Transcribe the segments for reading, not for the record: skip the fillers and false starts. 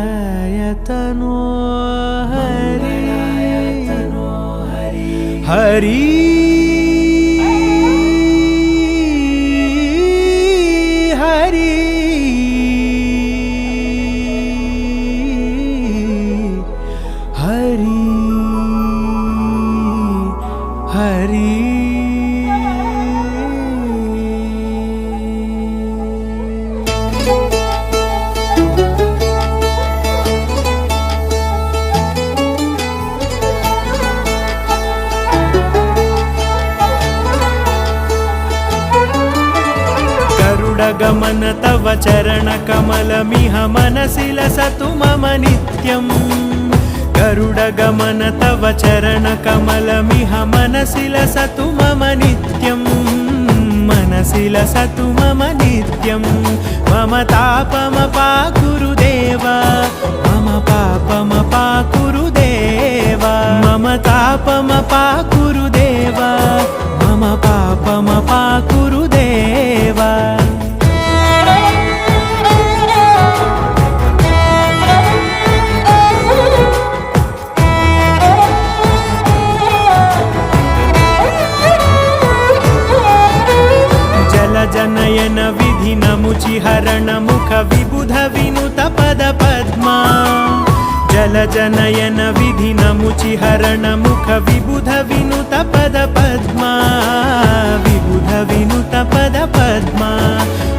मङ्गलायतनो हरि हरि हरि हरि हरि गमन तव चरण कमलमिह मनसि लसतु मम नित्यम् गरुड गमन तव चरण कमलमिह मनसि लसतु मम नित्यम् मनसि लसतु मम नित्यम् मम तापमपाकुरुदेव मम पापमपाकुरुदेव मम तापमपाकुरुदेव मम पापमपाकुरुदेव जनयन विधि नमुचि हरण मुख विबुध विनुत पद पद्मा जल जनयन विधि नमुचि हरण मुख विबुध विनुत पद पद्मा विबुध विनुत पद पद्मा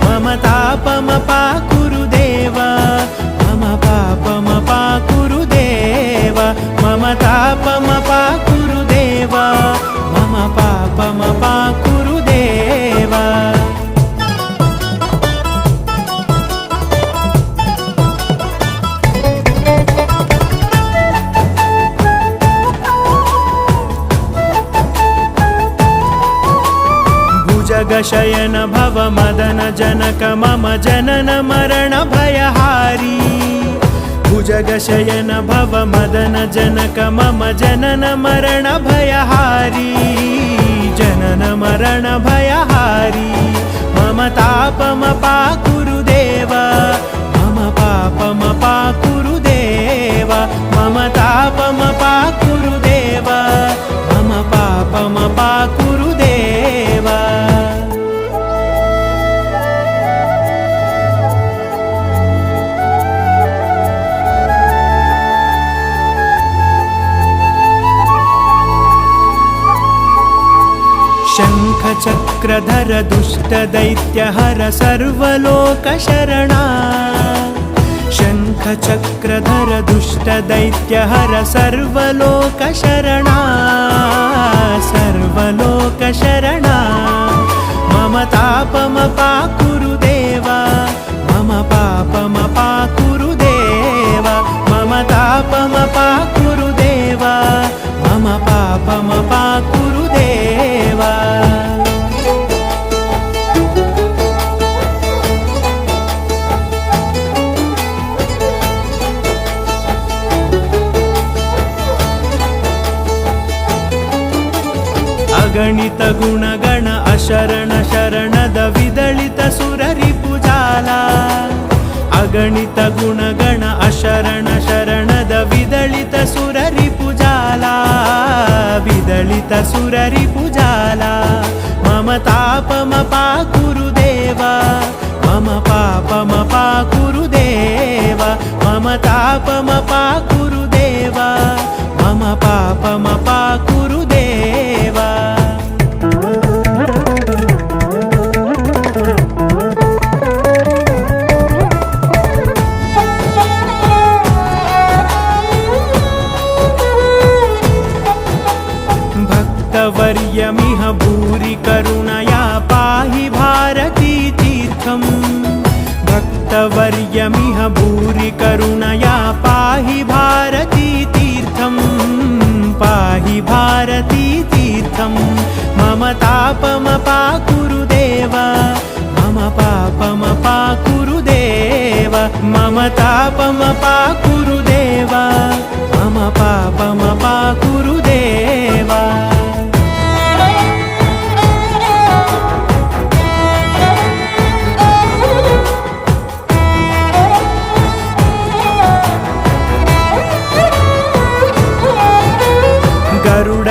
मम तापमपाकुरुदेव मम पापमपाकुरुदेव मम तापमपाकुरुदेव मम पापमपाकुरुदेव जगशयन भव मदन जनक मम जनन मरण भयहारी भुजगशयन भव मदन जनक मम जनन मरण भयहारी जनन मरण भयहारी मम तापमपाकुरुदेव मम पापमपाकुरुदेव मम तापमपाकुरुदेव मम पापमपाकुरुदेव शङ्खचक्रधर दुष्टदैत्यहर सर्वलोकशरणा शङ्खचक्रधर दुष्टदैत्यहर सर्वलोकशरणा सर्वलोकशरणा मम तापमपाकुरुदेव मम पापमपाकुरुदेव मम तापमपाकुरुदेव मम पापमपाकुरुदेव अगणित गुणगण अशरण शरणद विदलित सुररिपुजाला अगणित गुणगण अशरण शरणद विदलित सुररिपुजाला विदलित सुररिपुजाला मम तापमपाकुरुदेव मम पापमपाकुरुदेव मम तापमपाकुरुदेव मम पापमपाकुरुदेव भक्तवर्यमिह भूरि करुणया पाहि भारती तीर्थम् भक्तवर्यमिह भूरि करुणया पाहि भारती तीर्थम् पाहि भारती तीर्थम् मम तापमपाकुरुदेव मम पापमपाकुरुदेव मम तापमपाकुरुदेव मम पापमपाकुरुदेव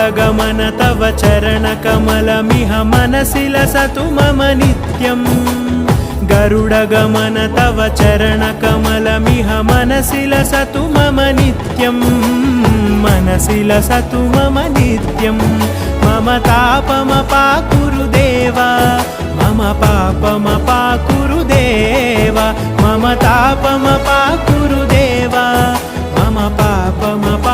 गरुडगमन तव चरणकमलमिह मनसि लसतु मम नित्यम् गरुडगमन तव चरणकमलमिह मनसि लसतु मम नित्यम् मनसि लसतु मम नित्यं मम तापमपाकुरु देवा मम पापमपाकुरु देवा मम तापमपाकुरु देवा मम पापमपाकुरु